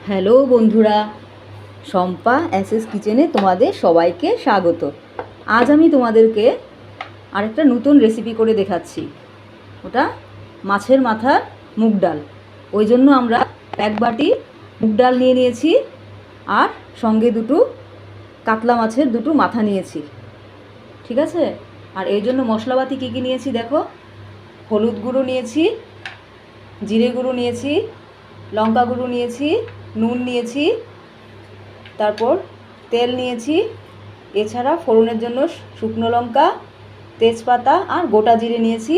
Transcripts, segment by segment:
Hello বন্ধুরা, Shampa SS কিচেনে তোমাদের সবাইকে স্বাগত। আজ আমি তোমাদেরকে আরেকটা নতুন রেসিপি করে দেখাচ্ছি। ওটা মাছের মাথার মুগ ডাল। ওই জন্য আমরা এক বাটি মুগ ডাল নিয়ে নিয়েছি আর সঙ্গে দুটো কাতলা মাছের দুটো মাথা নিয়েছি, ঠিক আছে। আর এই জন্য মশলাপাতি কী কী নিয়েছি দেখো। হলুদ গুঁড়ো নিয়েছি, জিরে গুঁড়ো নিয়েছি, লঙ্কা গুঁড়ো নিয়েছি, নুন নিয়েছি, তারপর তেল নিয়েছি, এছাড়া ফোড়নের জন্য শুকনো লঙ্কা, তেজপাতা আর গোটা জিরে নিয়েছি,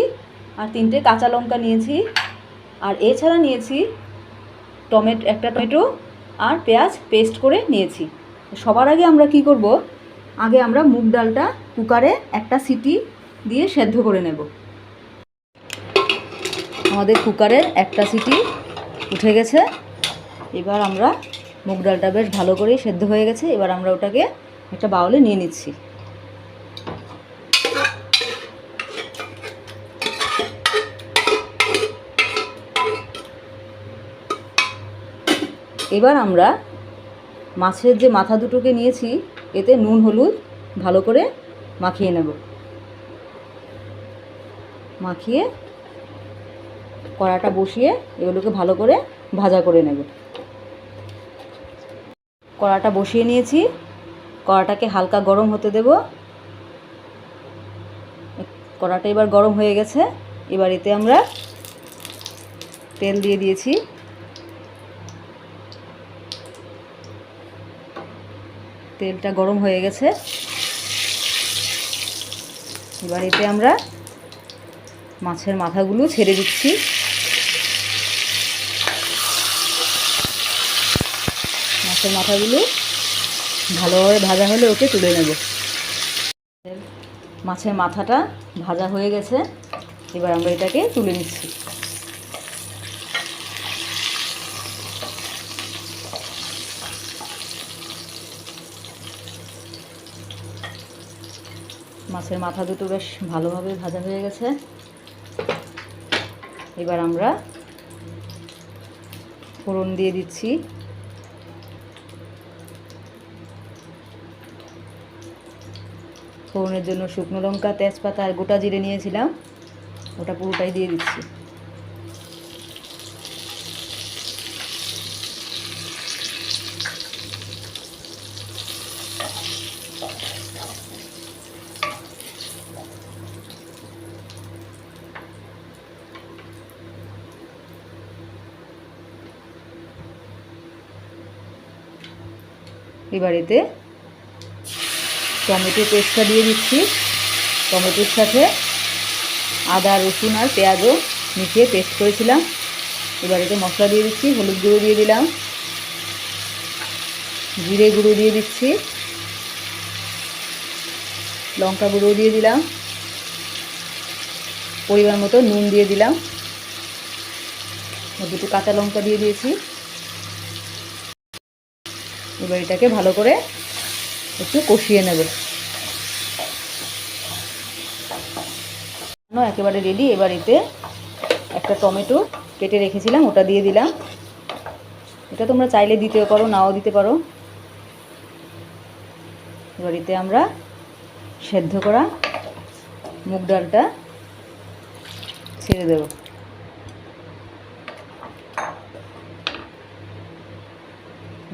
আর 3টে কাঁচা লঙ্কা নিয়েছি, আর এছাড়া নিয়েছি একটা টমেটো আর পেঁয়াজ পেস্ট করে নিয়েছি। সবার আগে আমরা কি করব, আগে আমরা মুগ ডালটা কুকারে একটা সিটি দিয়ে সেদ্ধ করে নেব। আমাদের কুকারের একটা সিটি উঠে গেছে। এবার আমরা মুগ ডালটা বেশ ভালো করেই সেদ্ধ হয়ে গেছে। এবার আমরা ওটাকে একটা বাউলে নিয়ে নিচ্ছি। এবার আমরা মাছের যে মাথা দুটোকে নিয়েছি এতে নুন হলুদ ভালো করে মাখিয়ে নেব। মাখিয়ে কড়াটা বসিয়ে এগুলোকে ভালো করে ভাজা করে নেব। কড়াটা বসিয়ে নিয়েছি, কড়াটাকে হালকা গরম হতে দেব। কড়াটা এবার গরম হয়ে গেছে। এবার এতে আমরা তেল দিয়ে দিয়েছি। তেলটা গরম হয়ে গেছে। এবার এতে আমরা মাছের মাথাগুলো ছেড়ে দিচ্ছি। মাছের মাথাগুলো ভালোভাবে ভাজা হলে ওকে তুলে নেব। মাছের মাথাটা ভাজা হয়ে গেছে। এবার আমরা এটাকে তুলে নিচ্ছি। মাছের মাথা দুটো বেশ ভালোভাবে ভাজা হয়ে গেছে। এবার আমরা ফোড়ন দিয়ে দিচ্ছি। ফোড়নের জন্য শুকনো লঙ্কা, তেজপাতা আর গোটা জিরে নিয়েছিলাম, ওটা পুরোটাই দিয়ে দিচ্ছি। এবার এতে টমেটো পেস্টটা দিয়ে দিচ্ছি। টমেটোর সাথে আদা রসুন আর পেঁয়াজও মিশিয়ে পেস্ট করেছিলাম। এবার এতে মশলা দিয়ে দিচ্ছি। হলুদ গুঁড়ো দিয়ে দিলাম, জিরে গুঁড়ো দিয়ে দিচ্ছি, লঙ্কা গুঁড়ো দিয়ে দিলাম, পরিমাণ মতো নুন দিয়ে দিলাম, দুটো কাঁচা লঙ্কা দিয়ে দিয়েছি। এবার এটাকে ভালো করে একটু কষিয়ে নেব। একেবারে রেডি। এবার এতে একটা টমেটো কেটে রেখেছিলাম, ওটা দিয়ে দিলাম। এটা তোমরা চাইলে দিতেও পারো, নাও দিতে পারো। এবার এতে আমরা সেদ্ধ করা মুগ ডালটা ছেড়ে দেব।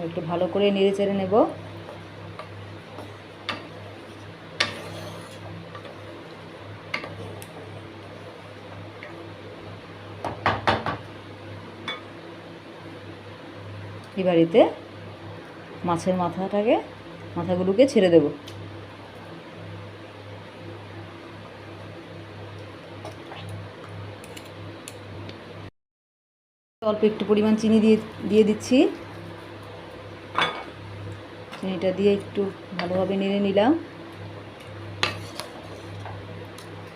একটু ভালো করে নেড়ে চেড়ে নেব। এবার এতে মাছের মাথাগুলোকে ছেড়ে দেব। অল্প একটু পরিমাণ চিনি দিয়ে দিচ্ছি। চিনিটা দিয়ে একটু ভালোভাবে নেড়ে নিলাম।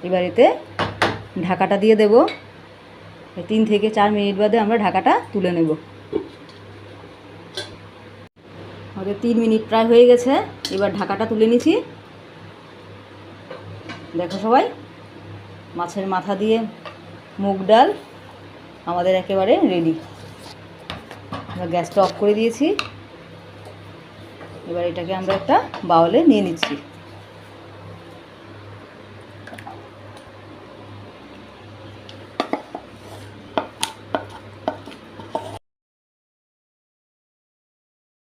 এবার এতে ঢাকাটা দিয়ে দেব। 3 থেকে 4 মিনিট বাদে আমরা ঢাকাটা তুলে নেব। আমাদের 3 মিনিট প্রায় হয়ে গেছে। এবার ঢাকাটা তুলে নিচ্ছি। দেখো সবাই, মাছের মাথা দিয়ে মুগ ডাল আমাদের একেবারে রেডি। আমরা গ্যাসটা অফ করে দিয়েছি। এবার এটাকে আমরা একটা বাউলে নিয়ে নিচ্ছি।